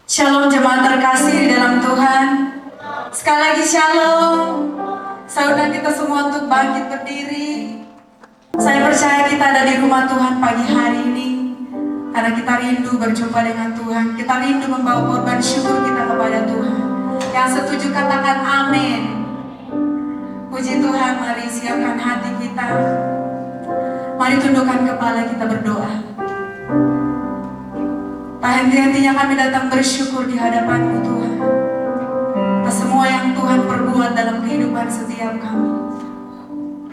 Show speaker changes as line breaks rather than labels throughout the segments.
Shalom jemaat terkasih di dalam Tuhan. Sekali lagi shalom. Saya undang kita semua untuk bangkit berdiri. Saya percaya kita ada di rumah Tuhan pagi hari ini karena kita rindu berjumpa dengan Tuhan. Kita rindu membawa korban syukur kita kepada Tuhan. Yang setuju katakan amin. Puji Tuhan, mari siapkan hati kita. Mari tundukkan kepala kita berdoa. Tak henti-hentinya kami datang bersyukur di hadapan-Mu Tuhan atas semua yang Tuhan perbuat dalam kehidupan setiap kami.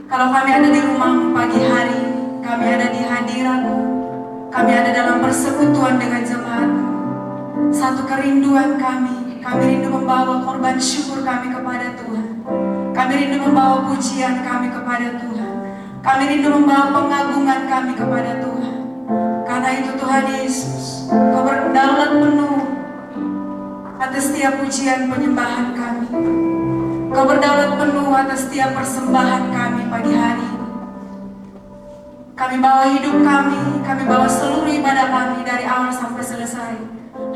Kalau kami ada di rumah-Mu pagi hari, kami ada di hadirat-Mu, kami ada dalam persekutuan dengan jemaat-Mu. Satu kerinduan kami rindu membawa korban syukur kami kepada Tuhan. Kami rindu membawa pujian kami kepada Tuhan. Kami rindu membawa pengagungan kami kepada Tuhan. Karena itu Tuhan Yesus, Kau berdaulat penuh atas setiap pujian penyembahan kami. Kau berdaulat penuh atas setiap persembahan kami pagi hari ini. Kami bawa hidup kami bawa seluruh ibadah kami dari awal sampai selesai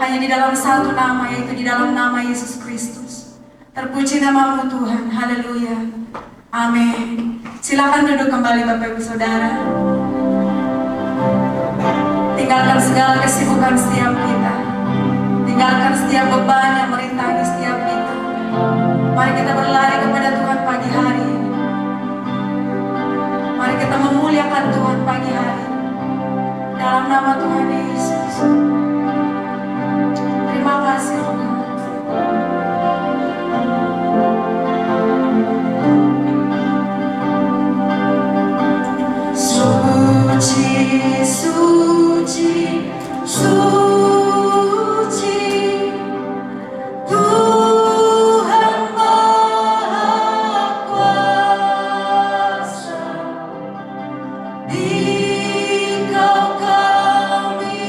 hanya di dalam satu nama, yaitu di dalam nama Yesus Kristus. Terpuji nama-Mu Tuhan, haleluya, amin. Silakan duduk kembali Bapak Ibu Saudara. Tinggalkan segala kesibukan setiap kita. Tinggalkan setiap beban yang merintangi setiap kita. Mari kita berlari kepada Tuhan pagi hari ini. Mari kita memuliakan Tuhan pagi hari ini. Dalam nama Tuhan Yesus. Terima kasih Tuhan. Suci, suci, suci, Tuhan Maha Kuasa. Di Kau kami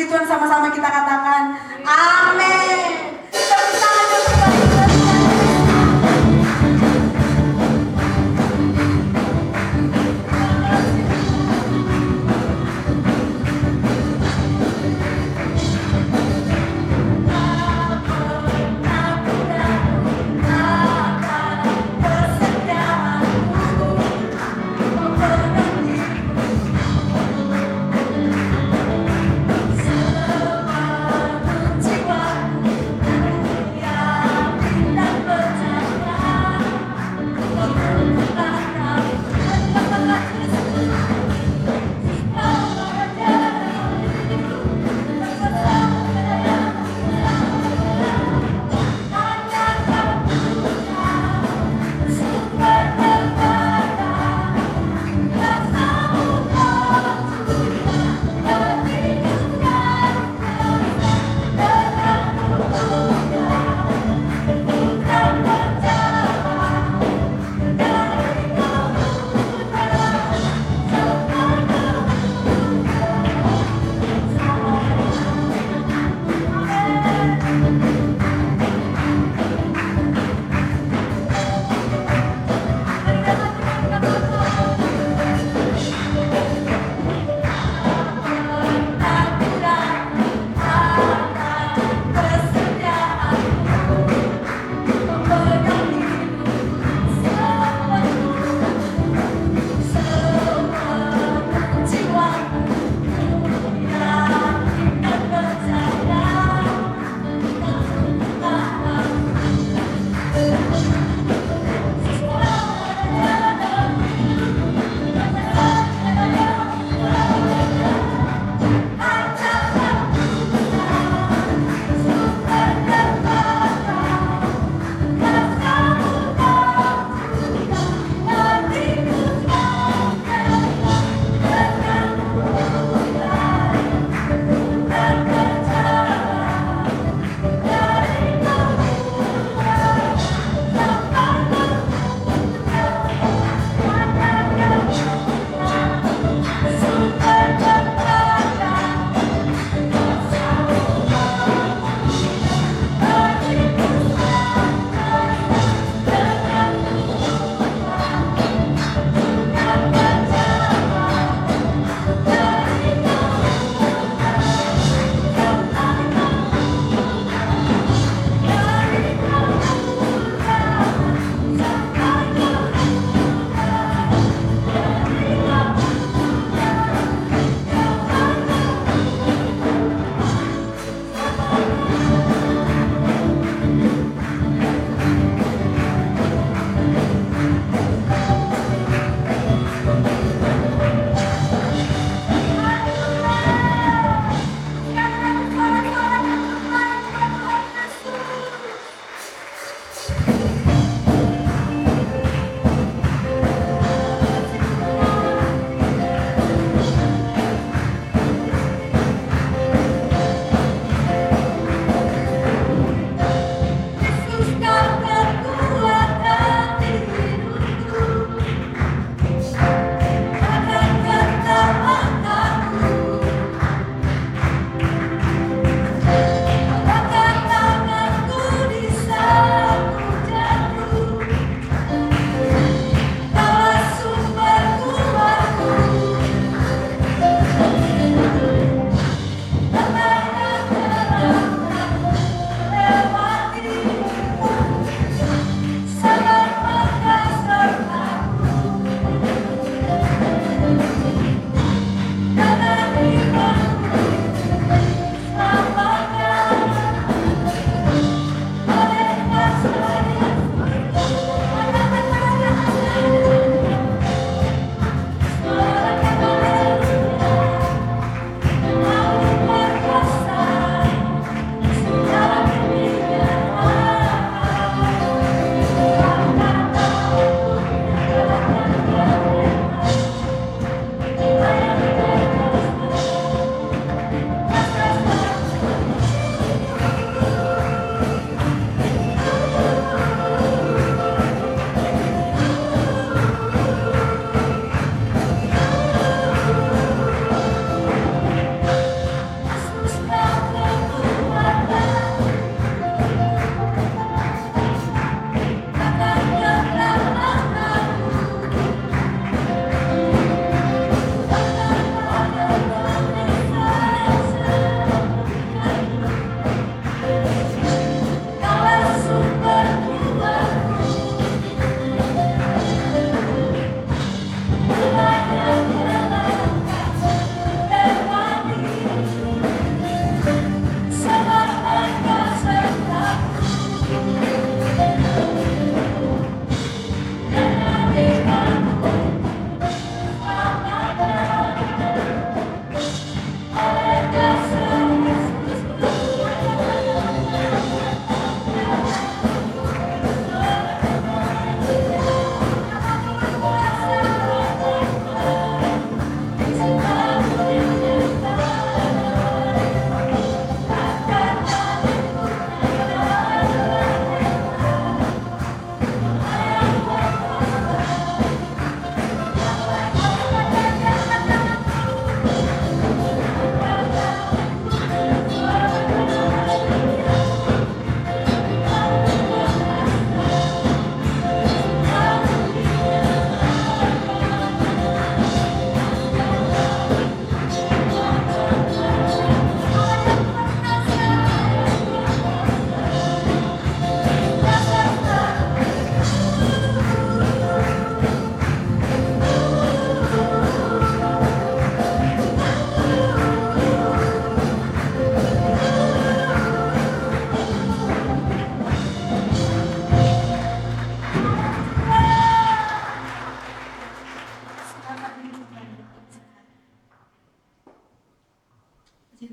puji Tuhan sama-sama kita katakan, amin. Kita bersama untuk bagi Tuhan.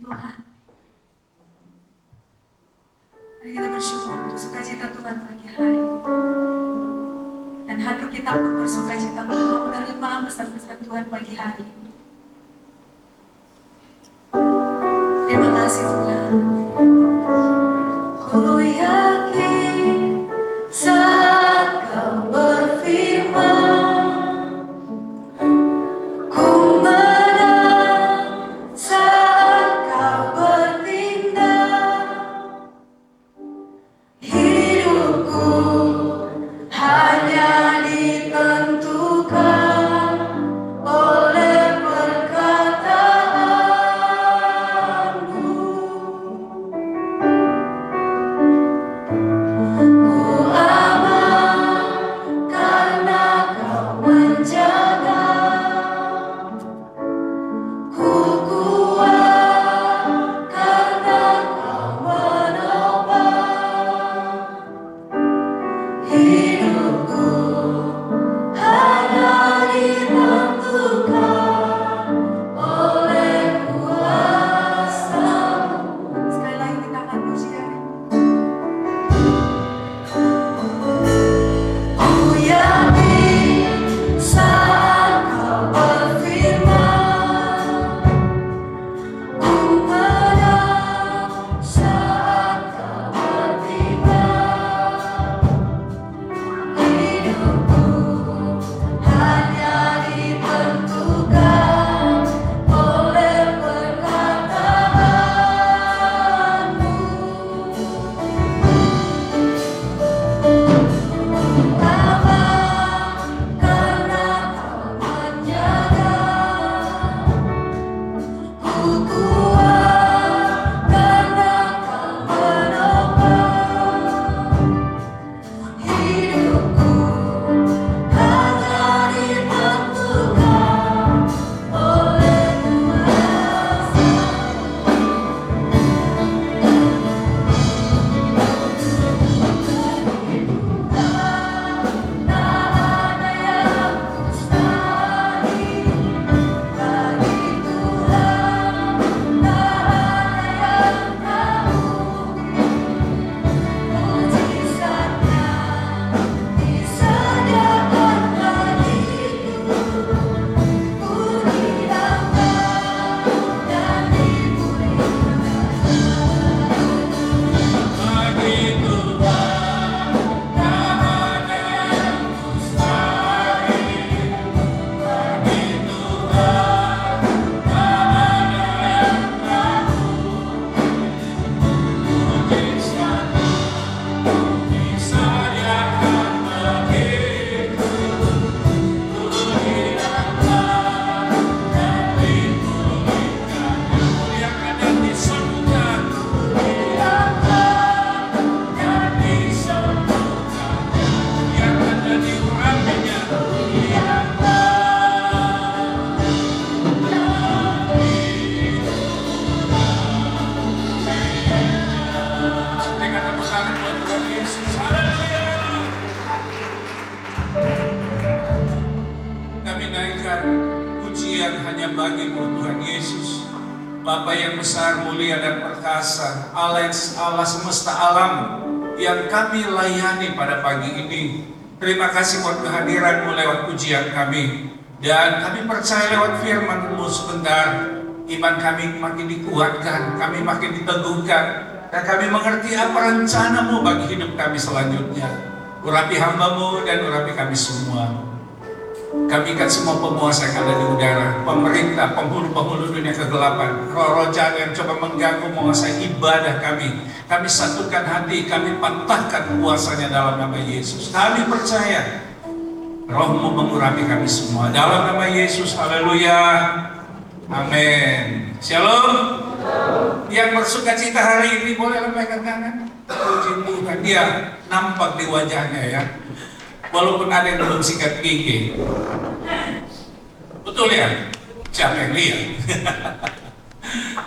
Tuhan. Mari kita bersyukur untuk sukacita Tuhan pagi hari. Dan hati kita pun bersukacita menerima pesan-pesan Tuhan pagi hari. Terima kasih Tuhan. Ku yakin saat Kau berfirman, ku menang saat Kau bertindak. Hidupku hanya ditentukan oleh perkataanmu. Ku aman karena Kau menjaga. Ku kuat karena Kau menopang. Hidupku hanya ditentukan oleh kuasa-Mu. Sekali lagi kita akan pujian. Ku yakin saat Kau berfirman, ku menang saat Kau bertindak. Hidupku hanya ditentukan oleh perkataanmu. Aman karena Kau menjaga. Ku kuat karena Kau menopang. Hidupku hanya ditentukan oleh kuasa-Mu. Tak ada yang mustahil bagi Tuhan, tak ada yang tak mungkin. Mujizatnya disediakan bagiku. Ku didamkan dan dipulihkan. Bagi Tuhan tak ada yang mustahil. Bagi Tuhan tak ada yang tak mungkin. Mujizatnya disediakan bagiku. Ku didamkan dan dipulihkan. Yang ada di surga, didamkan dan disembuhkan. Yang ada di urapinya, didamkan dan dipulihkan. Dengan tepuk tangan buat Tuhan Yesus. Haleluya. Kami naikkan pujian hanya bagi-Mu Tuhan Yesus, Bapa yang besar, mulia dan perkasa, Allah semesta alam yang kami layani pada pagi ini. Terima kasih buat kehadiran-Mu lewat pujian kami. Dan kami percaya lewat firman-Mu sebentar, iman kami makin dikuatkan, kami makin diteguhkan, dan kami mengerti apa rencana-Mu bagi hidup kami selanjutnya. Urapi hamba-Mu dan urapi kami semua. Kami ikat semua penguasa yang ada di udara, pemerintah, penghulu-penghulu dunia kegelapan, roh-roh jahat yang coba mengganggu menguasai ibadah kami. Kami satukan hati, kami patahkan kuasanya dalam nama Yesus. Kami percaya Roh-Mu mengurapi kami semua. Dalam nama Yesus, haleluya. Amin. Shalom. Yang bersukacita hari ini boleh lambaikan tangan. Puji Tuhan, dia nampak di wajahnya ya. Walaupun ada yang belum sikat gigi. Betul ya? Siapa yang lihat?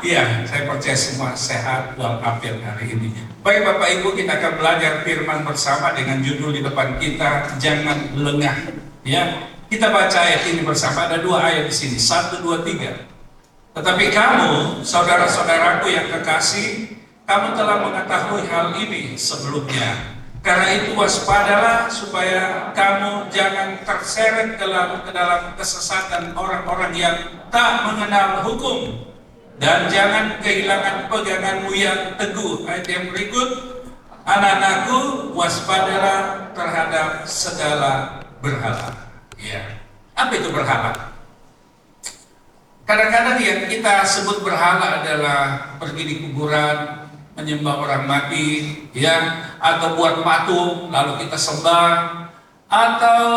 Iya, saya percaya semua sehat walafiat hari ini. Baik Bapak Ibu, kita akan belajar firman bersama dengan judul di depan kita, jangan lengah. Ya, kita baca ayat ini bersama. Ada 2 ayat di sini, 1, 2, 3.
Tetapi kamu, saudara-saudaraku yang kekasih, kamu telah mengetahui hal ini sebelumnya. Karena itu waspadalah supaya kamu jangan terseret ke dalam kesesatan orang-orang yang tak mengenal hukum. Dan jangan kehilangan peganganmu yang teguh. Ayat yang berikut, anak-anakku, waspadalah terhadap segala berhala. Ya. Apa itu berhala? Kadang-kadang yang kita sebut berhala adalah pergi di kuburan, menyembah orang mati, ya, atau buat patung lalu kita sembah, atau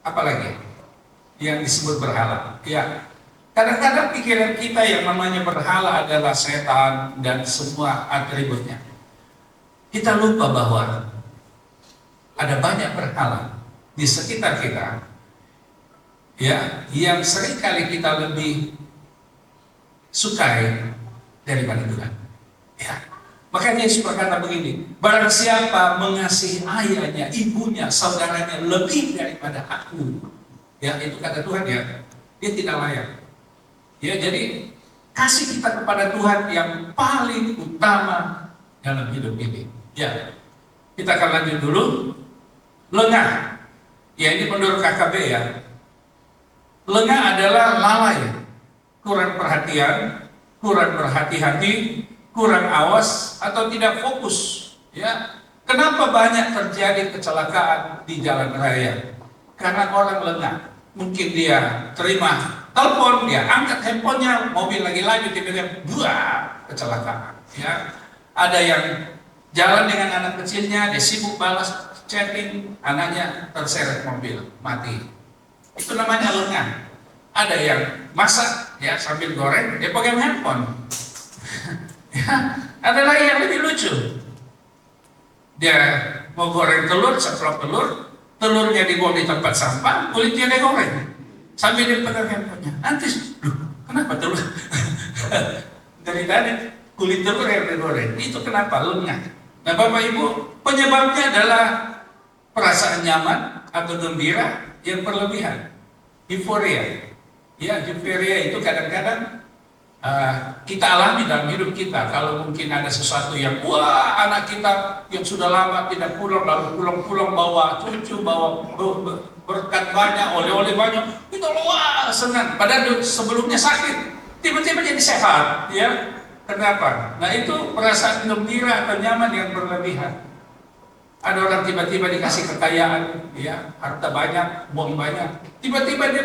apa lagi yang disebut berhala. Ya, kadang-kadang pikiran kita yang namanya berhala adalah setan dan semua atributnya. Kita lupa bahwa ada banyak berhala di sekitar kita, ya, yang seringkali kita lebih sukai daripada Tuhan. Ya, makanya Yesus berkata begini, barang siapa mengasihi ayahnya, ibunya, saudaranya lebih daripada aku, ya, itu kata Tuhan, ya, dia tidak layak. Ya, jadi kasih kita kepada Tuhan yang paling utama dalam hidup ini. Ya, kita akan lanjut dulu. Lengah, ya, ini menurut KKB, ya. Lengah adalah lalai, kurang perhatian, kurang berhati-hati, kurang awas, atau tidak fokus. Ya, kenapa banyak terjadi kecelakaan di jalan raya? Karena orang lengah. Mungkin dia terima telepon, dia angkat handphonenya, mobil lagi lanjut, tiba-tiba buah, kecelakaan. Ya, ada yang jalan dengan anak kecilnya, dia sibuk balas chatting, anaknya terseret mobil, mati. Itu namanya lengah. Ada yang masak, ya, sambil goreng, dia pegang handphone. Ya, ada lagi yang lebih lucu. Dia mau goreng telur, ceplok telur, telurnya dibuang di tempat sampah, kulitnya dia goreng sambil dia pegang handphonenya. Nanti, kenapa telur? Dari tadi kulit telur yang digoreng. Itu kenapa? Lengah. Nah, Bapak Ibu, penyebabnya adalah perasaan nyaman atau gembira yang berlebihan. Euforia. Ya, euforia itu kadang-kadang kita alami dalam hidup kita. Kalau mungkin ada sesuatu yang, wah, anak kita yang sudah lama tidak pulang, lalu pulang-pulang bawa cucu, bawa berkat banyak, oleh-oleh banyak, kita wah senang. Padahal sebelumnya sakit, tiba-tiba jadi sehat. Ya, kenapa? Nah, itu perasaan gembira atau nyaman yang berlebihan. Ada orang tiba-tiba dikasih kekayaan, ya, harta banyak, uang banyak, tiba-tiba dia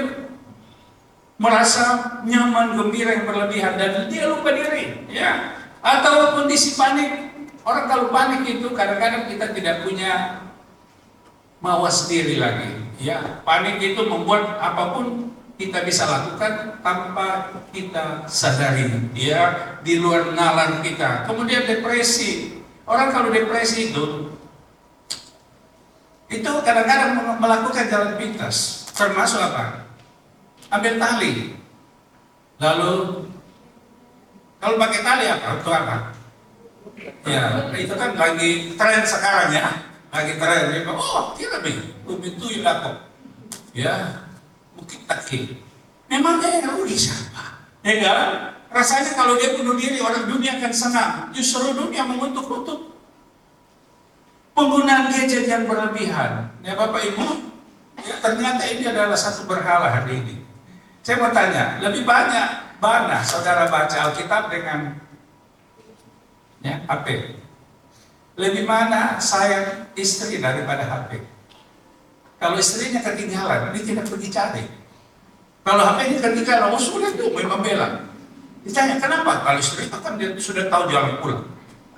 merasa nyaman, gembira yang berlebihan, dan dia lupa diri, ya. Atau kondisi panik. Orang kalau panik itu kadang-kadang kita tidak punya mawas diri lagi, ya. Panik itu membuat apapun kita bisa lakukan tanpa kita sadari, ya, di luar nalar kita. Kemudian depresi. Orang kalau depresi itu kadang-kadang melakukan jalan pintas, termasuk apa? Ambil tali, lalu kalau pakai tali apa? Untuk apa? Ya, itu kan lagi tren sekarang, ya, lagi tren. Oh, dia lebih itu aku, ya, mungkin taki. Memangnya yang rugi siapa? Ya kan? Rasanya kalau dia bunuh diri, orang dunia akan senang. Justru dunia mengutuk-utuk. Penggunaan gadget yang berlebihan, ya Bapak Ibu, ya, ternyata ini adalah satu berhala hari ini. Saya mau tanya, lebih banyak mana saudara baca Alkitab dengan, ya, HP? Lebih mana sayang istri daripada HP? Kalau istrinya ketinggalan, dia tidak pergi cari. Kalau HP-nya ketinggalan, oh sudah tuh memang bela. Ditanya, kenapa? Kalau istri kan dia sudah tahu jalan pulang.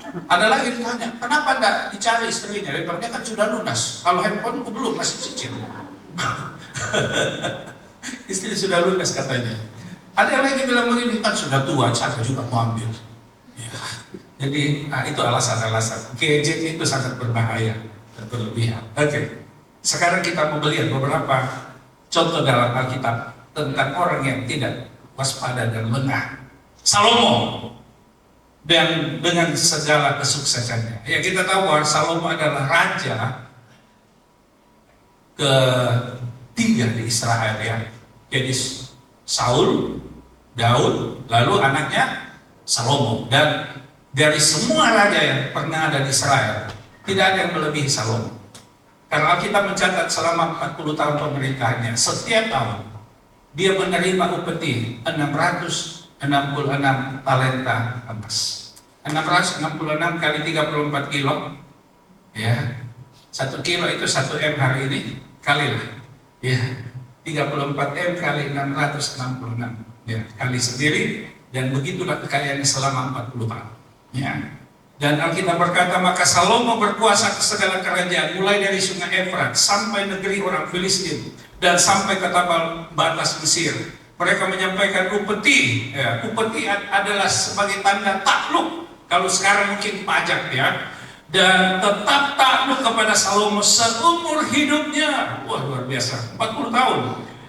Ada lagi ditanya, kenapa enggak dicari istrinya? Dia kan sudah lunas. Kalau handphone belum, masih cicil. Istri sudah lunas katanya. Ada yang lagi bilang begini, kan sudah tua, saya juga mau ambil. Ya. Jadi itu alasan-alasan. Gadget itu sangat berbahaya dan berlebihan. Oke. Sekarang kita mau melihat beberapa contoh dalam Alkitab tentang orang yang tidak waspada dan lengah. Salomo, dan dengan segala kesuksesannya. Ya, kita tahu bahwa Salomo adalah raja ketiga di Israel, ya. Jadi Saul, Daud, lalu anaknya Salomo. Dan dari semua raja yang pernah ada di Israel, tidak ada yang melebihi Salomo. Karena Alkitab mencatat selama 40 tahun pemerintahannya, setiap tahun dia menerima upeti 666 talenta emas. 666 kali 34 kilo, ya, 1 kilo itu 1 M hari ini, kalilah, ya, 34 M kali 666, ya, kali sendiri, dan begitulah kekayaannya selama 40 tahun, ya. Dan Alkitab berkata, maka Salomo berkuasa ke segala kerajaan, mulai dari sungai Efrat sampai negeri orang Filistin dan sampai ke tabal batas Mesir. Mereka menyampaikan upeti, ya, upeti adalah sebagai tanda takluk. Kalau sekarang mungkin pajak, ya. Dan tetap takluk kepada Salomo seumur hidupnya. Wah, luar biasa, 40 tahun.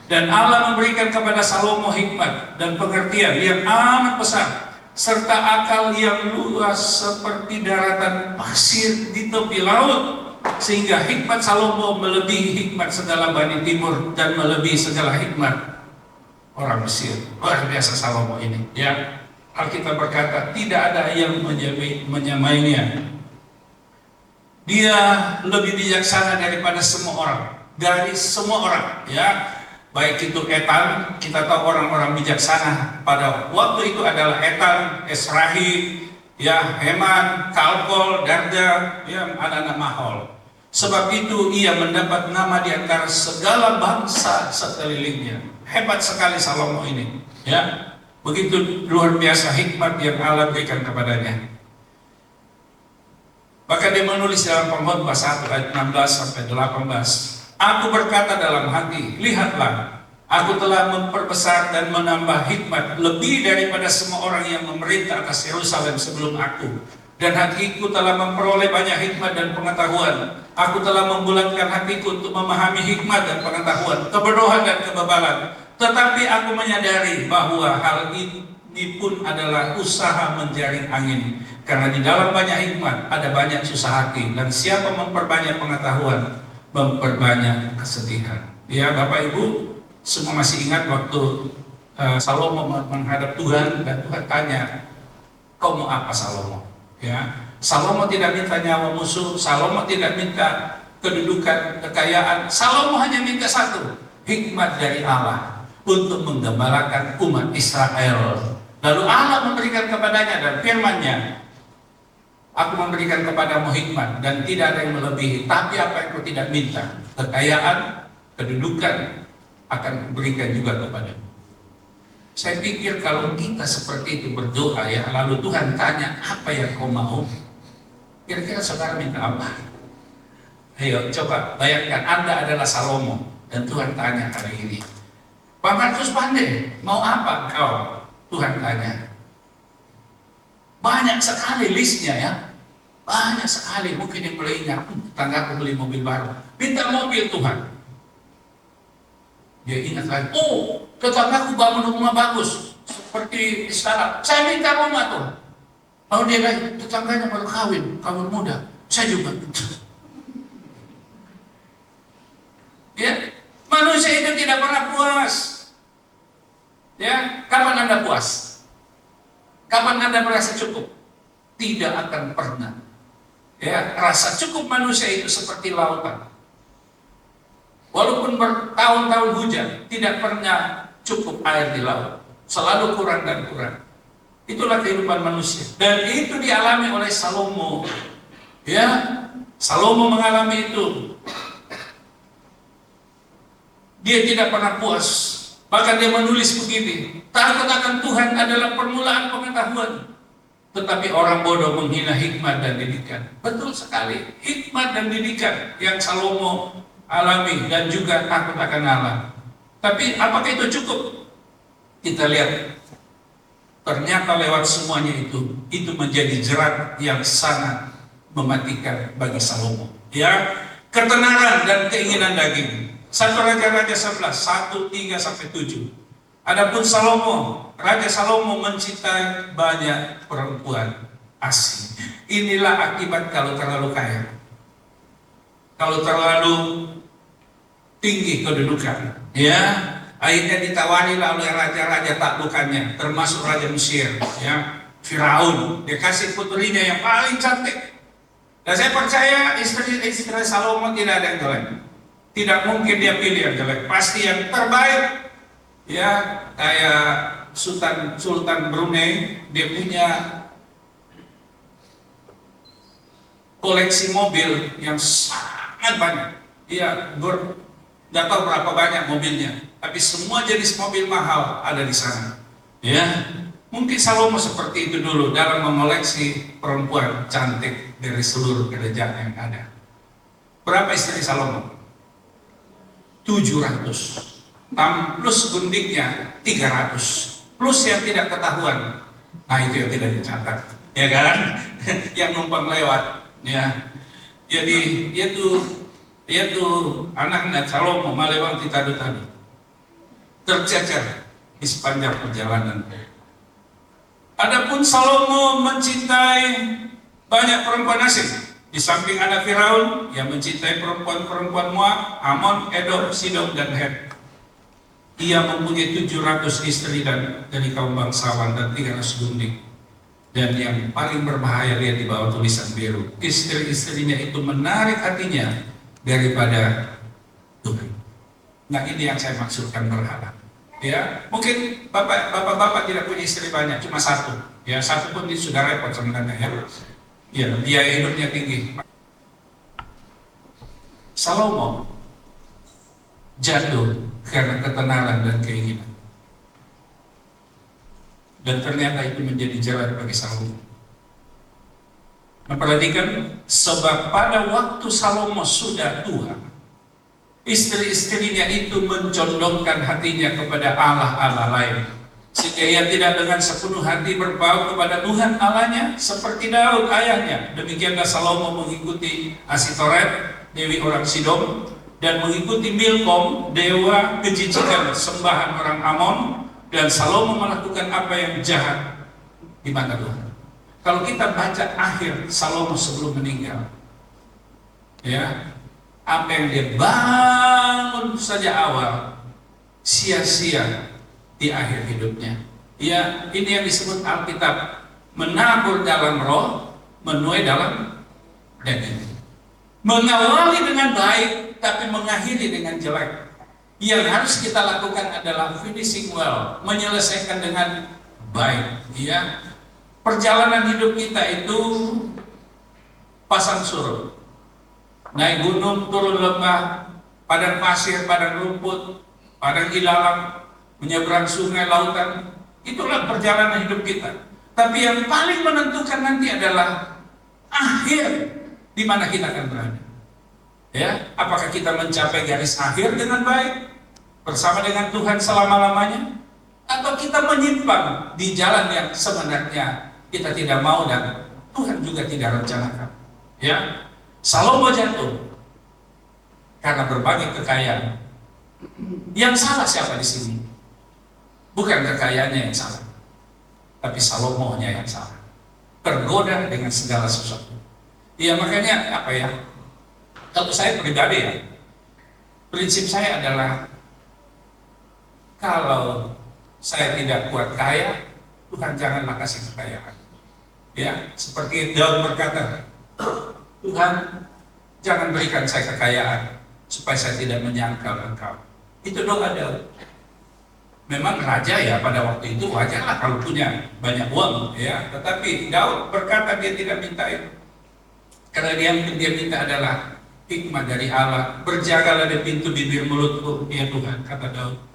Dan Allah memberikan kepada Salomo hikmat dan pengertian yang amat besar, serta akal yang luas seperti daratan pasir di tepi laut, sehingga hikmat Salomo melebihi hikmat segala Bani Timur dan melebihi segala hikmat orang Mesir. Luar biasa Salomo ini, ya. Alkitab berkata tidak ada yang menyamainya. Dia lebih bijaksana daripada semua orang, dari semua orang, ya. Baik itu Etan, kita tahu orang-orang bijaksana pada waktu itu adalah Etan, Esrahi, ya, Heman, Kalkol, Darda, ya, anak-anak Mahol. Sebab itu ia mendapat nama di antara segala bangsa sekelilingnya. Hebat sekali Salomo ini, ya. Begitu luar biasa hikmat yang Allah berikan kepadanya. Maka dia menulis dalam Pengkhotbah 1 ayat 16 sampai 18. Aku berkata dalam hati, lihatlah, aku telah memperbesar dan menambah hikmat lebih daripada semua orang yang memerintah atas Yerusalem sebelum aku. Dan hatiku telah memperoleh banyak hikmat dan pengetahuan. Aku telah membulatkan hatiku untuk memahami hikmat dan pengetahuan, kebodohan dan kebebalan. Tetapi aku menyadari bahwa hal ini pun adalah usaha menjaring angin. Karena di dalam banyak hikmat ada banyak susah hati. Dan siapa memperbanyak pengetahuan, memperbanyak kesedihan. Ya, Bapak Ibu semua masih ingat waktu Salomo menghadap Tuhan dan Tuhan tanya, kau mau apa Salomo? Ya, Salomo tidak minta nyawa musuh, Salomo tidak minta kedudukan, kekayaan. Salomo hanya minta satu, hikmat dari Allah untuk menggembalakan umat Israel. Lalu Allah memberikan kepadanya dan firman-Nya, aku memberikan kepadamu hikmat dan tidak ada yang melebihi. Tapi apa yang kau tidak minta, kekayaan, kedudukan, akan berikan juga kepadamu. Saya pikir kalau kita seperti itu berdoa, ya, lalu Tuhan tanya apa yang kau mau, kira-kira saudara minta apa? Ayo coba bayangkan Anda adalah Salomo dan Tuhan tanya hari ini, Pak Markus Pandey, mau apa kau? Tuhan tanya. Banyak sekali listnya, ya. Banyak sekali. Mungkin yang mulai ingat, tetanggaku beli mobil baru, minta mobil Tuhan. Dia ingat lagi, oh, tetanggaku bangun rumah bagus seperti istana, saya minta rumah tuh. Lalu dia lagi, tetangganya baru kawin muda, saya juga. Ya, manusia itu tidak pernah puas. Ya, kapan Anda puas? Kapan Anda merasa cukup? Tidak akan pernah. Ya, rasa cukup manusia itu seperti lautan. Walaupun bertahun-tahun hujan, tidak pernah cukup air di laut. Selalu kurang dan kurang. Itulah kehidupan manusia. Dan itu dialami oleh Salomo. Ya, Salomo mengalami itu. Dia tidak pernah puas. Bahkan dia menulis begini, takut akan Tuhan adalah permulaan pengetahuan, tetapi orang bodoh menghina hikmat dan didikan. Betul sekali, hikmat dan didikan yang Salomo alami dan juga takut akan Allah. Tapi apakah itu cukup? Kita lihat, ternyata lewat semuanya itu menjadi jerat yang sangat mematikan bagi Salomo. Ya, ketenaran dan keinginan daging. 1 Raja-Raja 11, 1:3-7. Adapun Salomo, Raja Salomo mencintai banyak perempuan asing. Inilah akibat kalau terlalu kaya. Kalau terlalu tinggi kedudukan, ya, Akhirnya ditawarilah oleh raja-raja taklukannya, termasuk Raja Mesir, ya, Firaun. Dia kasih putrinya yang paling cantik. Dan saya percaya istri Salomo tidak ada yang jelek. Tidak mungkin dia pilih yang jelek. Pasti yang terbaik. Ya, kayak Sultan Brunei, dia punya koleksi mobil yang sangat banyak. Dia nggak tahu berapa banyak mobilnya, tapi semua jenis mobil mahal ada di sana. Ya, mungkin Salomo seperti itu dulu dalam mengoleksi perempuan cantik dari seluruh kerajaan yang ada. Berapa istri Salomo? 700. Plus gundiknya 300. Plus yang tidak ketahuan. Nah, itu yang tidak dicatat, ya kan? Yang numpang lewat, ya. Jadi itu anak-anak Salomo malewang titadu-tadu tercecer di sepanjang perjalanan. Adapun Salomo mencintai banyak perempuan asing. Di samping anak Firaun, yang mencintai perempuan-perempuan Moab, Amon, Edom, Sidon, dan Het. Ia mempunyai 700 istri dan dari kaum bangsawan dan 300 gundik. Dan yang paling berbahaya, lihat di bawah tulisan biru, istri-istrinya itu menarik hatinya daripada Tuhan. Nah, ini yang saya maksudkan berhala. Ya, mungkin bapak tidak punya istri banyak, cuma satu. Ya, satu pun sudah repot sebenarnya, ya. Ya, biaya hidupnya tinggi. Salomo jatuh karena ketenaran dan keinginan. Dan ternyata itu menjadi jalan bagi Salomo. Memperhatikan, sebab pada waktu Salomo sudah tua, istri-istrinya itu mencondongkan hatinya kepada Allah-Allah lain, sehingga ia tidak dengan sepenuh hati berpaut kepada Tuhan Allahnya seperti Daud ayahnya. Demikianlah Salomo mengikuti Asitoret, dewi orang Sidon, dan mengikuti Milkom, dewa kejijikan sembahan orang Amon. Dan Salomo melakukan apa yang jahat di mata Tuhan. Kalau kita baca akhir Salomo sebelum meninggal, ya, apa yang dia bangun saja awal sia-sia di akhir hidupnya. Ya, ini yang disebut Alkitab, menabur dalam roh, menuai dalam daging. Mengawali dengan baik, tapi mengakhiri dengan jelek. Yang harus kita lakukan adalah finishing well, menyelesaikan dengan baik. Ya, perjalanan hidup kita itu pasang surut, naik gunung, turun lembah, padang pasir, padang rumput, padang ilalang, menyeberang sungai, lautan. Itulah perjalanan hidup kita. Tapi yang paling menentukan nanti adalah akhir di mana kita akan berada. Ya, apakah kita mencapai garis akhir dengan baik bersama dengan Tuhan selama-lamanya, atau kita menyimpang di jalan yang sebenarnya kita tidak mau dan Tuhan juga tidak rencanakan. Ya, Salomo jatuh karena berbagai kekayaan. Yang salah siapa di sini? Bukan kekayaannya yang salah, tapi Salomonya yang salah. Tergoda dengan segala sesuatu. Ya, makanya apa ya? Kalau saya pribadi, ya, prinsip saya adalah kalau saya tidak kuat kaya, Tuhan janganlah kasih kekayaan. Ya, seperti Daud berkata, Tuhan jangan berikan saya kekayaan supaya saya tidak menyangkal Engkau. Itu doa Daud. Memang raja ya pada waktu itu wajarlah kalau punya banyak uang, ya. Tetapi Daud berkata dia tidak minta itu, karena yang dia minta adalah hikmat dari Allah. Berjagalah di pintu bibir mulutku, ya Tuhan, kata Daud.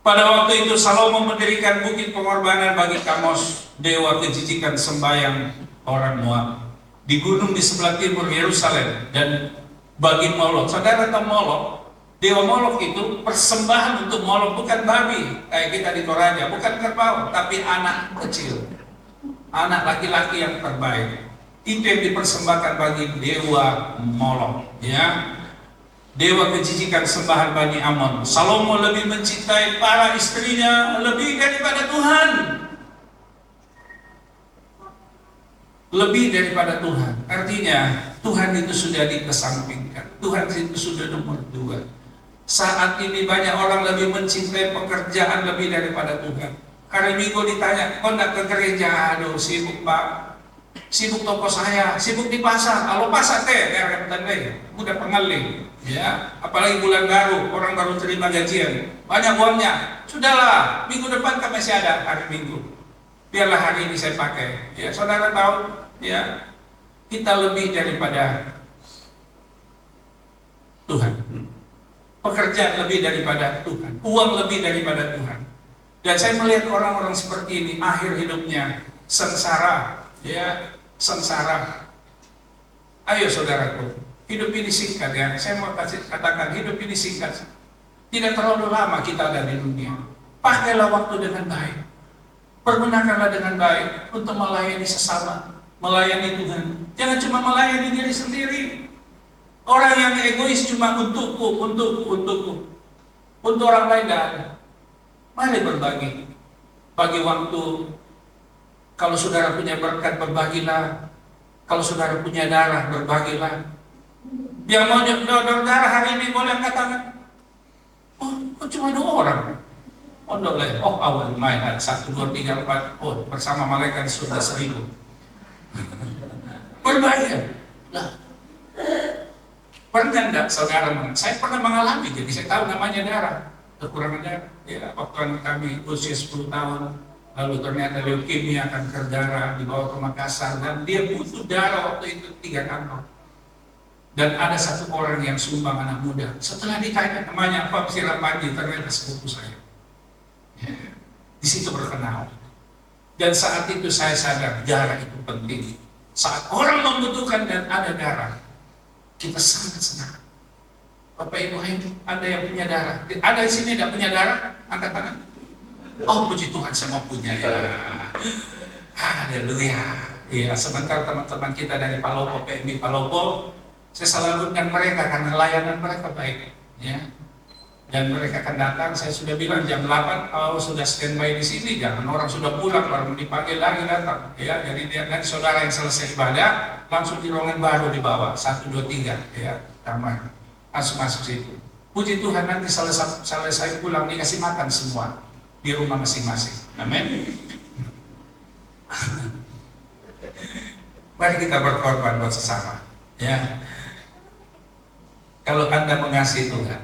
Pada waktu itu Salomo mendirikan bukit pengorbanan bagi Kamos, dewa kejijikan sembahyang orang Moab, di gunung di sebelah timur Yerusalem, dan bagi Molok. Saudara tahu Molok? Dewa Molok itu persembahan untuk Molok bukan babi kayak kita di Toraja, bukan kerbau, tapi anak kecil, anak laki-laki yang terbaik. Itu yang dipersembahkan bagi dewa Molok, ya. Dewa kejijikan sembahan Bani Amon. Salomo lebih mencintai para istrinya lebih daripada Tuhan. Lebih daripada Tuhan. Artinya Tuhan itu sudah dikesampingkan. Tuhan itu sudah nomor 2. Saat ini banyak orang lebih mencintai pekerjaan lebih daripada Tuhan. Hari Minggu ditanya, kok enggak ke gereja? Aduh, sibuk Pak. Sibuk toko saya, sibuk di pasar. Kalau pasar teh, udah pengaling. Ya, apalagi bulan baru, orang baru terima gajian, banyak uangnya. Sudahlah, minggu depan kan masih ada hari Minggu. Biarlah hari ini saya pakai. Ya, saudara tahu, ya, kita lebih daripada Tuhan. Pekerjaan lebih daripada Tuhan, uang lebih daripada Tuhan. Dan saya melihat orang-orang seperti ini akhir hidupnya sengsara, ya, sengsara. Ayo saudaraku, hidup ini singkat ya. Saya mau katakan hidup ini singkat. Tidak terlalu lama kita ada di dunia. Pakailah waktu dengan baik. Pergunakanlah dengan baik untuk melayani sesama, melayani Tuhan. Jangan cuma melayani diri sendiri. Orang yang egois cuma untukku. Untuk orang lain tidak ada. Mari berbagi. Bagi waktu. Kalau saudara punya berkat, berbagilah. Kalau saudara punya darah, berbagilah. Yang mau donor darah hari ini boleh angkat tangan. Oh, cuma 2 orang. Oh, boleh. Oh, awal main ada 1, 2, 3, 4. Oh, bersama malaikat sudah 1000. Berbagi. Lah. Pernah enggak saudara? Saya pernah mengalami, jadi saya tahu namanya darah. Kekurangan darah. Ya, waktu anak kami usia 10 tahun, lalu ternyata leukemia, kanker darah, dibawa ke Makassar, dan dia butuh darah waktu itu 3 kantong. Dan ada 1 orang yang sumbang anak muda. Setelah ditanya namanya apa, Sirap Panji, ternyata sepupu saya. Ya, di situ berkenal. Dan saat itu saya sadar darah itu penting. Saat orang membutuhkan dan ada darah, kita sangat senang. Bapak Ibu, ada yang punya darah? Ada di sini tidak punya darah? Angkat tangan. Oh, puji Tuhan, saya mau punya ya. Haleluya. Ya, sebentar teman-teman kita dari Palopo, PMI Palopo, saya salurkan mereka karena layanan mereka baik. Ya. Dan mereka akan datang. Saya sudah bilang jam 8, oh sudah standby di sini. Jangan orang sudah pulang, baru dipanggil lagi datang. Ya, jadi dia dan saudara yang selesai ibadah langsung di ruangan baru dibawa 1, 2, 3, ya kamar. Masuk situ. Puji Tuhan, nanti selesai pulang dikasih makan semua di rumah masing-masing. Amin. Mari kita berkorban buat sesama. Ya. Kalau Anda mengasihi Tuhan,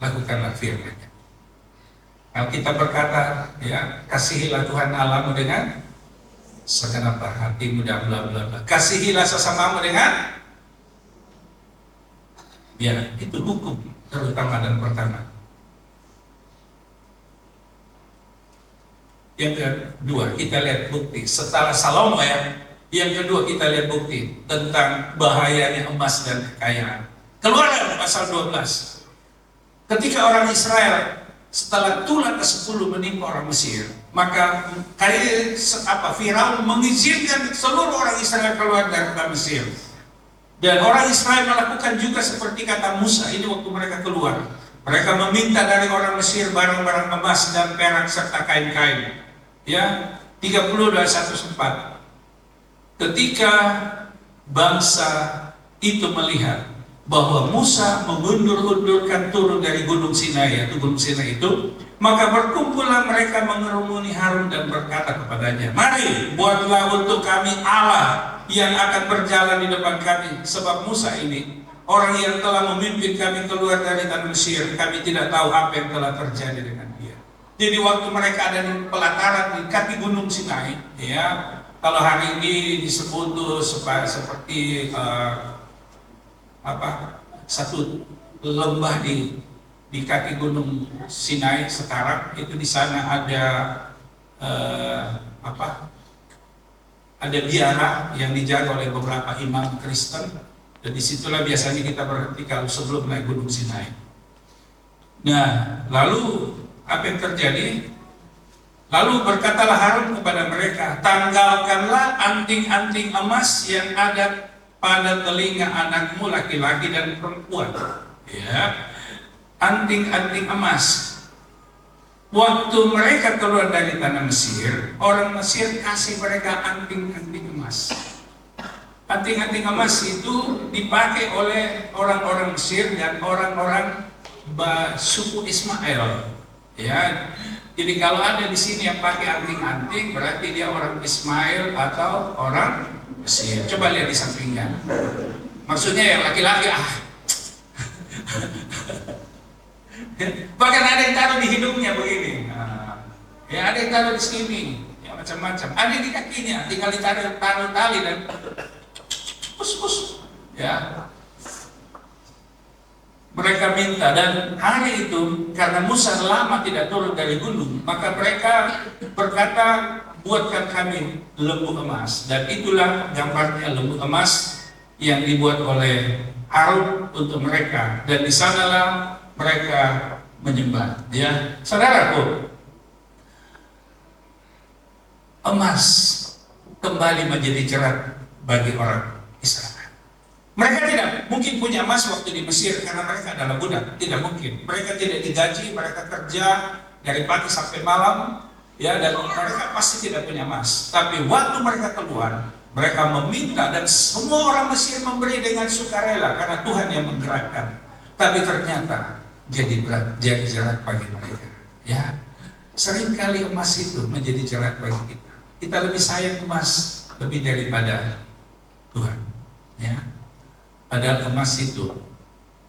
lakukanlah firman-Nya. Kalau kita berkata, ya, kasihilah Tuhan Allahmu dengan segenap hatimu dan bla bla bla. Kasihilah sesamamu dengan, ya, itu hukum terutama dan pertama. Yang kedua, kita lihat bukti setelah Salomo ya. Yang kedua, kita lihat bukti tentang bahayanya emas dan kekayaan. Keluaran pasal 12. Ketika orang Israel setelah tulah ke-10 menimpa orang Mesir, maka Firaun mengizinkan seluruh orang Israel keluar dari Mesir. Dan orang Israel melakukan juga seperti kata Musa ini waktu mereka keluar. Mereka meminta dari orang Mesir barang-barang emas dan perak serta kain-kain. Ya, 30:1-4. Ketika bangsa itu melihat bahwa Musa mengundur-undurkan turun dari Gunung Sinai, yaitu Gunung Sinai itu, maka berkumpullah mereka mengerumuni Harun dan berkata kepadanya, mari buatlah untuk kami Allah yang akan berjalan di depan kami, sebab Musa ini orang yang telah memimpin kami keluar dari tanah Mesir, kami tidak tahu apa yang telah terjadi dengan dia. Jadi waktu mereka ada di pelataran di kaki Gunung Sinai, ya, kalau hari ini disebut tuh seperti satu lembah di kaki Gunung Sinai sekarang itu, di sana ada ada biara yang dijaga oleh beberapa imam Kristen, dan disitulah biasanya kita berhenti kalau sebelum naik Gunung Sinai. Nah, lalu apa yang terjadi? Lalu berkatalah Harun kepada mereka, tanggalkanlah anting-anting emas yang ada pada telinga anakmu laki-laki dan perempuan. Ya, anting-anting emas. Waktu mereka keluar dari tanah Mesir, orang Mesir kasih mereka anting-anting emas. Anting-anting emas itu dipakai oleh orang-orang Mesir dan orang-orang suku Ismail. Ya, jadi kalau ada di sini yang pakai anting-anting, berarti dia orang Ismail atau orang Mesir. Coba lihat di sampingnya. Maksudnya yang laki-laki bahkan ada yang taruh di hidungnya begini. Ya, ada yang taruh di sini, ya macam-macam. Ada di kakinya, tinggal ditaruh tali dan pus. Ya. Mereka minta, dan hari itu karena Musa lama tidak turun dari gunung, maka mereka berkata, buatkan kami lembu emas. Dan itulah gambarnya lembu emas yang dibuat oleh Harun untuk mereka, dan di sanalah mereka menyembah. Ya, saudaraku, emas kembali menjadi jerat bagi orang Israel. Mereka tidak mungkin punya emas waktu di Mesir karena mereka adalah budak, tidak mungkin. Mereka tidak digaji, mereka kerja dari pagi sampai malam, ya, dan mereka pasti tidak punya emas. Tapi waktu mereka keluar, mereka meminta, dan semua orang Mesir memberi dengan sukarela karena Tuhan yang menggerakkan. Tapi ternyata jadi berat, jadi jerat bagi mereka. Ya, seringkali emas itu menjadi jerat bagi kita. Kita lebih sayang emas lebih daripada Tuhan. Ya. Padahal emas itu,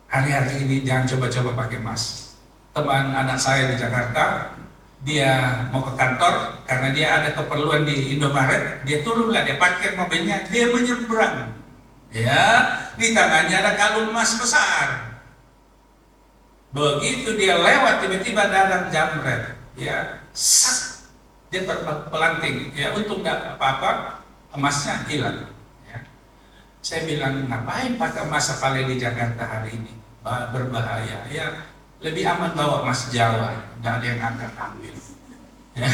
hari-hari ini jangan coba-coba pakai emas. Teman anak saya di Jakarta, dia mau ke kantor karena dia ada keperluan di Indomaret, dia turunlah, dia parkir mobilnya, dia menyeberang. Ya, di tangannya ada kalung emas besar. Begitu dia lewat, tiba-tiba datang jamret, ya, sak, dia terpelanting, ya, untung nggak apa-apa, emasnya hilang. Saya bilang, ngapain pakai emas apalagi di Jakarta hari ini? Berbahaya. Ya, lebih aman bawa emas Jawa, nggak ada yang akan ambil. Ya.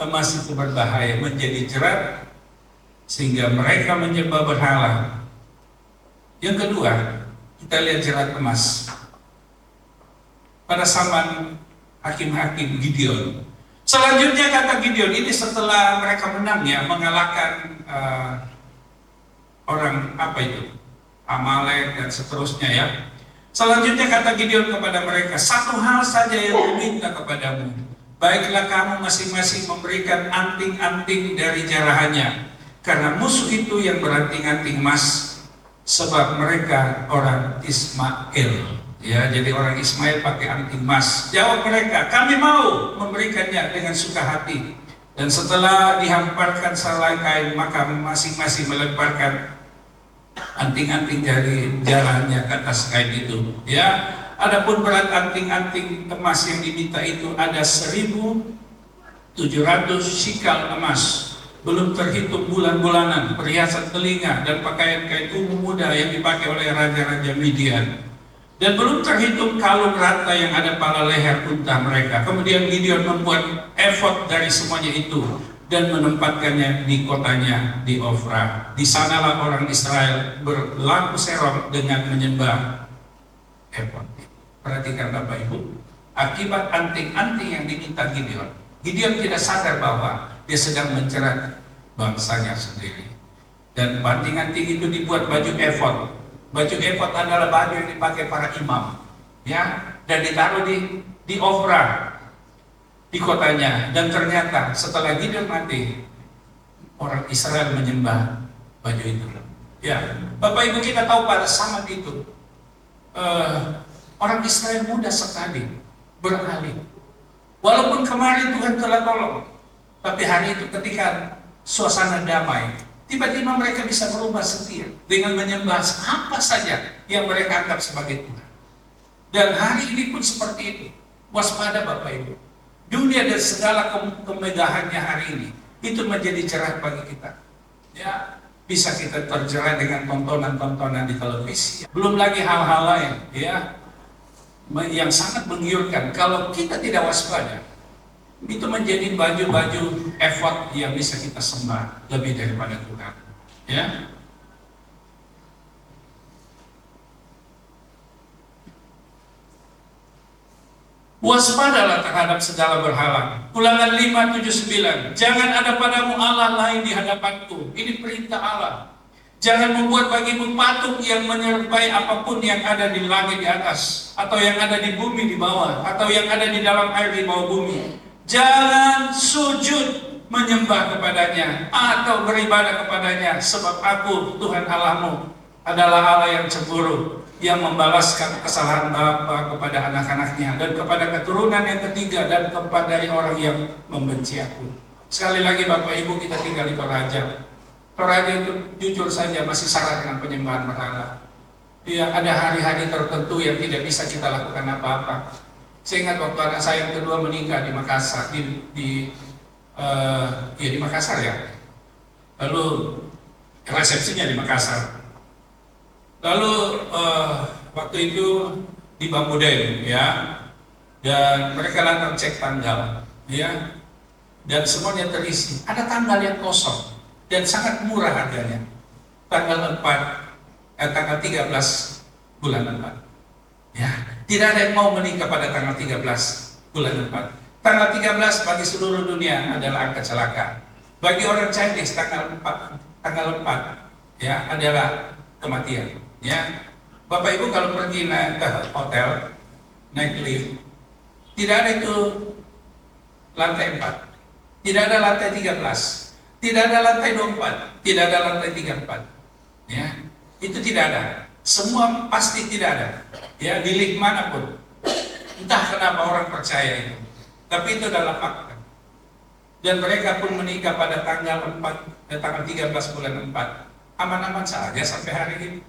Emas itu berbahaya, menjadi jerat sehingga mereka menyembah berhala. Yang kedua, kita lihat jerat emas pada zaman hakim-hakim Gideon. Selanjutnya kata Gideon, ini setelah mereka menang, ya, mengalahkan orang apa itu, Amalek dan seterusnya, ya. Selanjutnya kata Gideon kepada mereka, satu hal saja yang kuminta kepadamu, baiklah kamu masing-masing memberikan anting-anting dari jarahannya, karena musuh itu yang beranting-anting emas, sebab mereka orang Ismail. Ya, jadi orang Ismail pakai anting emas. Jawab mereka, kami mau memberikannya dengan suka hati. Dan setelah dihamparkan selai kain, maka masing-masing melemparkan anting-anting dari jalannya ke atas kain itu. Ya, adapun berat anting-anting emas yang diminta itu ada 1.700 shikal emas. Belum terhitung bulan-bulanan, perhiasan telinga dan pakaian kain ungu muda yang dipakai oleh raja-raja Midian. Dan belum terhitung kalung rata yang ada pada leher unta mereka. Kemudian Gideon membuat efod dari semuanya itu dan menempatkannya di kotanya di Ofra. Di sanalah orang Israel berlaku serong dengan menyembah efod. Perhatikan Bapak Ibu, akibat anting-anting yang diminta Gideon, Gideon tidak sadar bahwa dia sedang menjerat bangsanya sendiri. Dan anting-anting itu dibuat baju efod. Baju efod adalah baju yang dipakai para imam, ya, dan ditaruh di Ofra, di kotanya. Dan ternyata setelah Gideon mati, orang Israel menyembah baju itu. Ya, Bapak Ibu, kita tahu pada zaman itu orang Israel mudah sekali beralih. Walaupun kemarin Tuhan telah tolong, tapi hari itu ketika suasana damai, tiba-tiba mereka bisa berubah setia dengan menyembah apa saja yang mereka anggap sebagai Tuhan. Dan hari ini pun seperti itu. Waspada Bapak Ibu. Dunia dan segala kemegahannya hari ini itu menjadi cerah bagi kita. Ya, bisa kita terjerat dengan tontonan-tontonan di televisi. Belum lagi hal-hal lain, ya, yang sangat menggiurkan. Kalau kita tidak waspada, itu menjadi baju-baju efod yang bisa kita sembah lebih daripada Tuhan. Ya. Waspadalah terhadap segala berhala. Ulangan 5:7-9. Jangan ada padamu Allah lain di hadapanku. Ini perintah Allah. Jangan membuat bagimu patung yang menyerupai apapun yang ada di langit di atas, atau yang ada di bumi di bawah, atau yang ada di dalam air di bawah bumi. Jangan sujud menyembah kepadanya atau beribadah kepadanya, sebab aku Tuhan Allahmu adalah Allah yang cemburu, yang membalaskan kesalahan bapa kepada anak-anaknya dan kepada keturunan yang ketiga dan kepada orang yang membenci aku. Sekali lagi Bapak Ibu, kita tinggal di Toraja. Toraja itu jujur saja masih syarat dengan penyembahan berhala. Ya, ada hari-hari tertentu yang tidak bisa kita lakukan apa-apa. Saya ingat waktu anak saya yang kedua menikah di Makassar, di Makassar ya. Lalu resepsinya di Makassar. Lalu waktu itu di Bambuden ya, dan mereka lantas cek tanggal ya, dan semuanya terisi. Ada tanggal yang kosong dan sangat murah harganya. Tanggal 13 bulan 4. Ya, tidak ada yang mau menikah pada tanggal 13 bulan 4. Tanggal 13 bagi seluruh dunia adalah angka celaka. Bagi orang Chinese tanggal 4 ya adalah kematian. Ya, Bapak Ibu kalau pergi naik ke hotel, naik lift, tidak ada itu lantai 4, tidak ada lantai 13. Tidak ada lantai 24, tidak ada lantai 34. Ya, itu tidak ada. Semua pasti tidak ada. Ya, di lift manapun. Entah kenapa orang percaya itu. Tapi itu adalah fakta. Dan mereka pun menikah pada tanggal 13 bulan 4. Aman-aman saja sampai hari ini.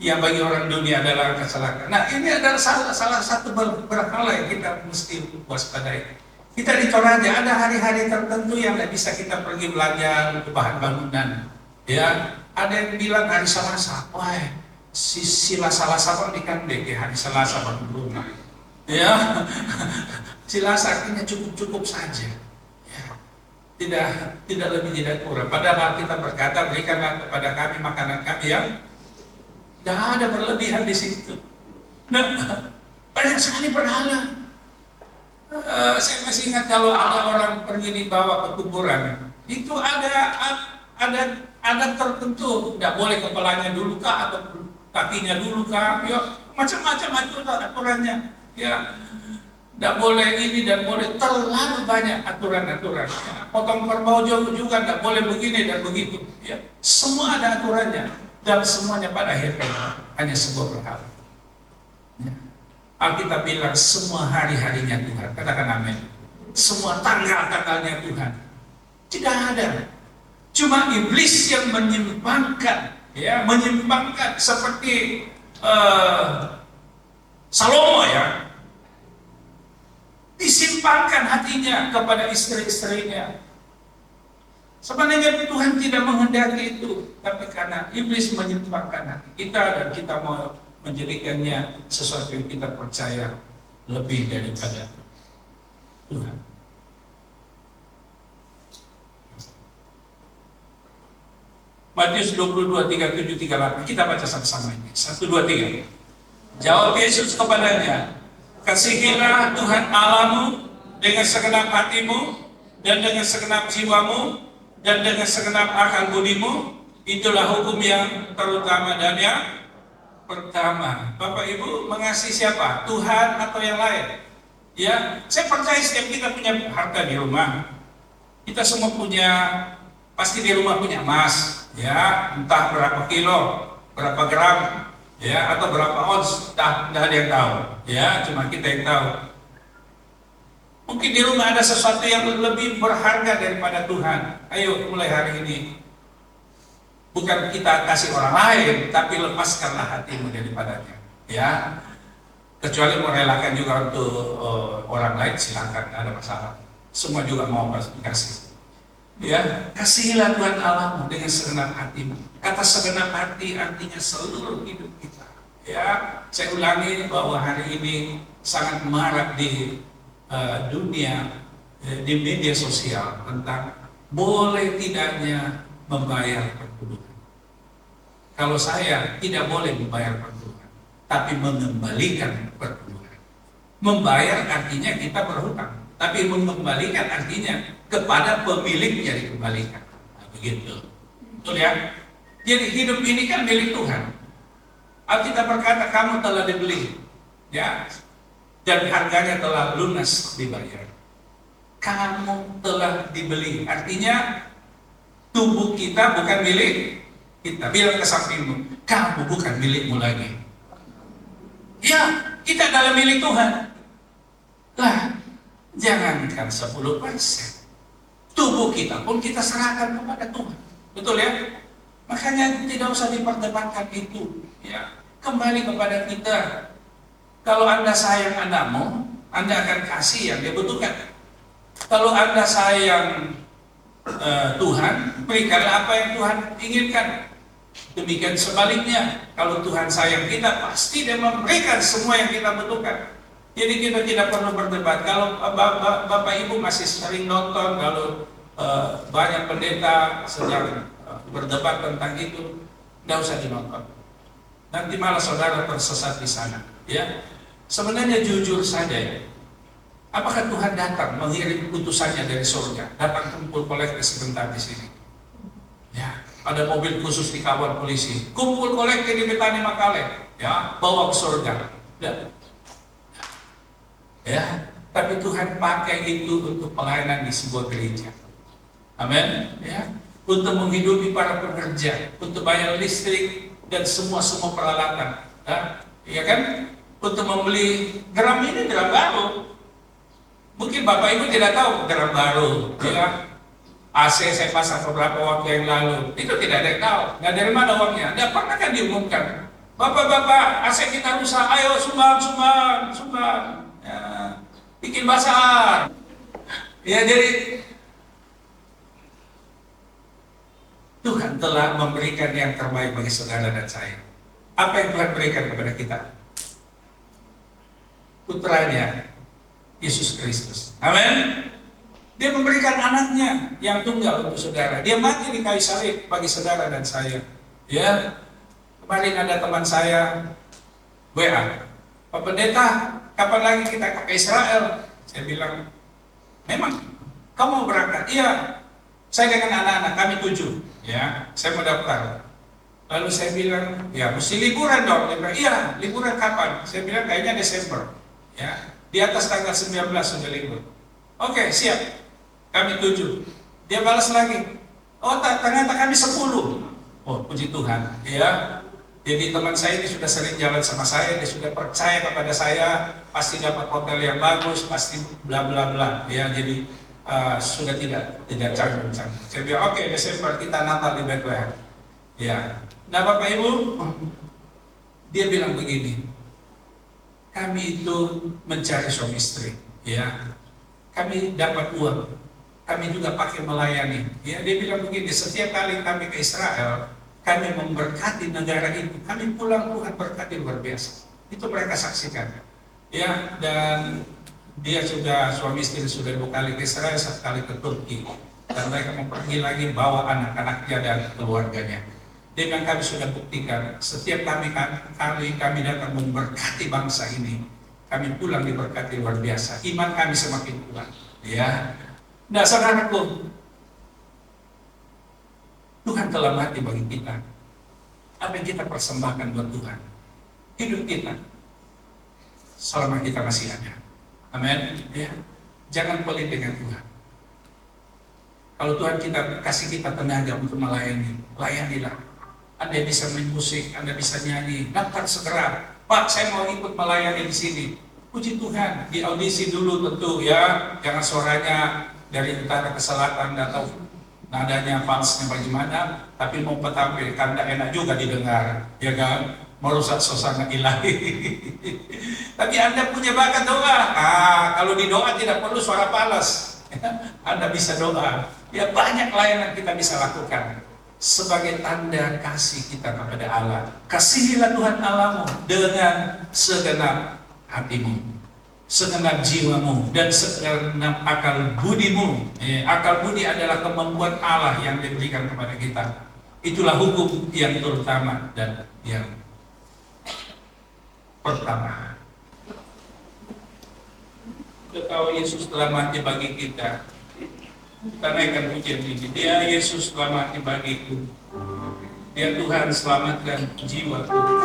Yang bagi orang dunia adalah kecelakaan. Nah, ini adalah salah satu berhala yang kita mesti waspadai. Kita di Toraja ada hari-hari tertentu yang tidak bisa kita pergi belanja untuk bahan bangunan. Ya, ada yang bilang hari Selasa, wah, sila Selasa pun dikandek ya, hari Selasa bangun rumah. Ya, Selasa artinya cukup saja. Ya, tidak lebih tidak kurang. Padahal kita berkata, berikanlah kepada kami makanan kami yang tidak ada berlebihan di situ. Nah, banyak sekali berhala. Saya masih ingat kalau ada orang pergi dibawa ke kuburan, itu ada tertentu, tidak boleh kepalanya dulu kah atau kakinya dulu kah, ya macam-macam aturannya, ya tidak boleh ini dan boleh, terlalu banyak aturan-aturan. Ya, potong kerbau juga tidak boleh begini dan begitu, ya semua ada aturannya dan semuanya pada akhirnya hanya sebuah berhala. Ya. Alkitab bilang semua hari-harinya Tuhan, katakan amin. Semua tanggal-tanggalnya Tuhan. Tidak ada. Cuma iblis yang menyimpangkan, ya, menyimpangkan seperti Salomo ya. Disimpangkan hatinya kepada istri-istrinya. Sebenarnya Tuhan tidak menghendaki itu, tapi karena iblis menyimpangkan hati kita dan kita mau menjadikannya sesuatu yang kita percaya lebih daripada Tuhan. Matius 22:37-38, kita baca sama-sama ini. 1, 2, 3. Jawab Yesus kepadanya, kasihilah Tuhan Allahmu dengan segenap hatimu dan dengan segenap jiwamu dan dengan segenap akal budimu. Itulah hukum yang terutama dan yang pertama. Bapak Ibu mengasihi siapa? Tuhan atau yang lain? Ya, saya percaya setiap kita punya harta di rumah. Kita semua punya, pasti di rumah punya emas, ya, entah berapa kilo, berapa gram, ya, atau berapa ons, tidak ada yang tahu, ya, cuma kita yang tahu. Mungkin di rumah ada sesuatu yang lebih berharga daripada Tuhan. Ayo mulai hari ini. Bukan kita kasih orang lain, tapi lepaskanlah hatimu daripadanya. Ya, kecuali merelakan juga untuk orang lain, silakan, tidak ada masalah. Semua juga mau kasih. Ya, kasihilah Tuhan Allahmu dengan segenap hatimu. Kata segenap hati artinya seluruh hidup kita. Ya, saya ulangi bahwa hari ini sangat marak di dunia, di media sosial tentang boleh tidaknya membayar perbudakan. Kalau saya tidak boleh membayar perbudakan, tapi mengembalikan perbudakan. Membayar artinya kita berhutang, tapi mengembalikan artinya kepada pemiliknya dikembalikan. Nah, begitu, betul ya? Jadi hidup ini kan milik Tuhan. Alkitab berkata kamu telah dibeli, ya, dan harganya telah lunas dibayar. Kamu telah dibeli, artinya tubuh kita bukan milik kita. Bilang ke sampingmu, kamu bukan milikmu lagi. Ya, kita adalah milik Tuhan. Lah, jangankan 10%, tubuh kita pun kita serahkan kepada Tuhan. Betul ya? Makanya tidak usah diperdebatkan itu. Ya, kembali kepada kita. Kalau Anda sayang anakmu, Anda akan kasih yang dia butuhkan. Kalau Anda sayang Tuhan, berikanlah apa yang Tuhan inginkan. Demikian sebaliknya, kalau Tuhan sayang kita, pasti Dia memberikan semua yang kita butuhkan. Jadi kita tidak perlu berdebat. Kalau Bapak Ibu masih sering nonton, kalau banyak pendeta sedang berdebat tentang itu, tidak usah dinonton. Nanti malah saudara tersesat di sana. Ya, sebenarnya jujur saja ya. Apakah Tuhan datang mengirim utusannya dari surga, datang kumpul kolektif sebentar di sini? Ya, ada mobil khusus dikawal polisi, kumpul kolektif di Betani Makale, ya, bawa ke surga. Ya, tapi Tuhan pakai itu untuk pelayanan di sebuah gereja. Amin. Ya, untuk menghidupi para pekerja, untuk bayar listrik dan semua peralatan. Ya kan? Untuk membeli drum ini, drum baru. Mungkin Bapak Ibu tidak tahu drum baru, ya. AC saya pasang beberapa waktu yang lalu, itu tidak ada yang tahu. Nggak dari mana uangnya? Nggak pernah kan diumumkan. Bapak-bapak, AC kita rusak, ayo sumbang. Ya, bikin bazar. Ya, jadi Tuhan telah memberikan yang terbaik bagi saudara dan saya. Apa yang Tuhan berikan kepada kita? Putranya, Yesus Kristus. Amin. Dia memberikan anaknya yang tunggal untuk saudara. Dia mati di kayu salib bagi saudara dan saya. Ya, kemarin ada teman saya WA, Pak Pendeta, kapan lagi kita ke Israel? Saya bilang, memang kamu mau berangkat? Iya, saya dengan anak-anak kami 7. Ya, saya mau daftar. Lalu saya bilang, ya mesti liburan dong. Dia bilang, iya, liburan kapan? Saya bilang kayaknya Desember. Ya, di atas tanggal 19 sudah libur. Oke, siap. Kami 7. Dia balas lagi, oh ternyata kami 10. Oh, puji Tuhan. Ya, jadi teman saya ini sudah sering jalan sama saya, dia sudah percaya kepada saya, pasti dapat hotel yang bagus, pasti bla bla bla. Ya, jadi sudah tidak canggung. Saya bilang, oke, Desember kita Natal di Bethlehem. Ya, nah Bapak Ibu, dia bilang begini, kami itu mencari suami istri, ya, kami dapat uang, kami juga pakai melayani. Ya, dia bilang begini, setiap kali kami ke Israel, kami memberkati negara itu, kami pulang Tuhan berkati luar biasa. Itu mereka saksikan. Ya, dan dia sudah, suami istri sudah 2 kali ke Israel, 1 kali ke Turki. Dan mereka mau pergi lagi bawa anak-anaknya dan keluarganya. Dia bilang kami sudah buktikan, setiap kami datang memberkati bangsa ini, kami pulang diberkati luar biasa. Iman kami semakin kuat. Ya, nah saudaraku, Tuhan telah mati bagi kita. Apa yang kita persembahkan buat Tuhan? Hidup kita selama kita masih ada. Amin. Ya, jangan pelit dengan Tuhan. Kalau Tuhan kasih kita tenaga untuk melayani, layanilah. Anda bisa main musik, Anda bisa nyanyi, daftar segera. Pak, saya mau ikut melayani di sini. Puji Tuhan, di audisi dulu tentu ya, jangan suaranya dari utara ke selatan, nggak tahu nadanya falsnya bagaimana, tapi mau tampilkan tidak enak juga didengar, ya kan? Merusak suasana ilahi. Tapi Anda punya bakat doa. Kalau di doa tidak perlu suara falas. Anda bisa doa. Ya, banyak layanan kita bisa lakukan sebagai tanda kasih kita kepada Allah. Kasihilah Tuhan Allahmu dengan segenap hatimu, segenap jiwamu, dan segenap akal budimu. Akal budi adalah kemampuan Allah yang diberikan kepada kita. Itulah hukum yang terutama dan yang pertama. Ketahui Yesus telah mati bagi kita. Kita naikkan pujian ini. Dia Yesus telah mati bagiku. Ya Tuhan, selamatkan jiwa Tuhan.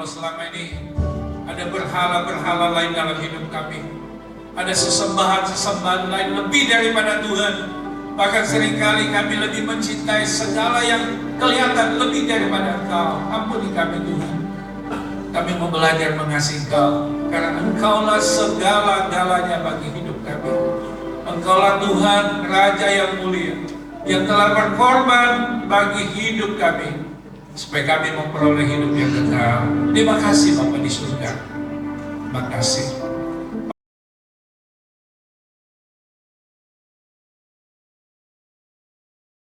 Selama ini ada berhala-berhala lain dalam hidup kami, ada sesembahan-sesembahan lain lebih daripada Tuhan. Bahkan seringkali kami lebih mencintai segala yang kelihatan lebih daripada Engkau. Ampuni kami Tuhan. Kami mau belajar mengasihi Engkau, karena Engkaulah segala-galanya bagi hidup kami. Engkaulah Tuhan, Raja yang mulia, yang telah berkorban bagi hidup kami, supaya kami memperoleh hidup yang kekal. Terima kasih Bapa di surga. Terima kasih.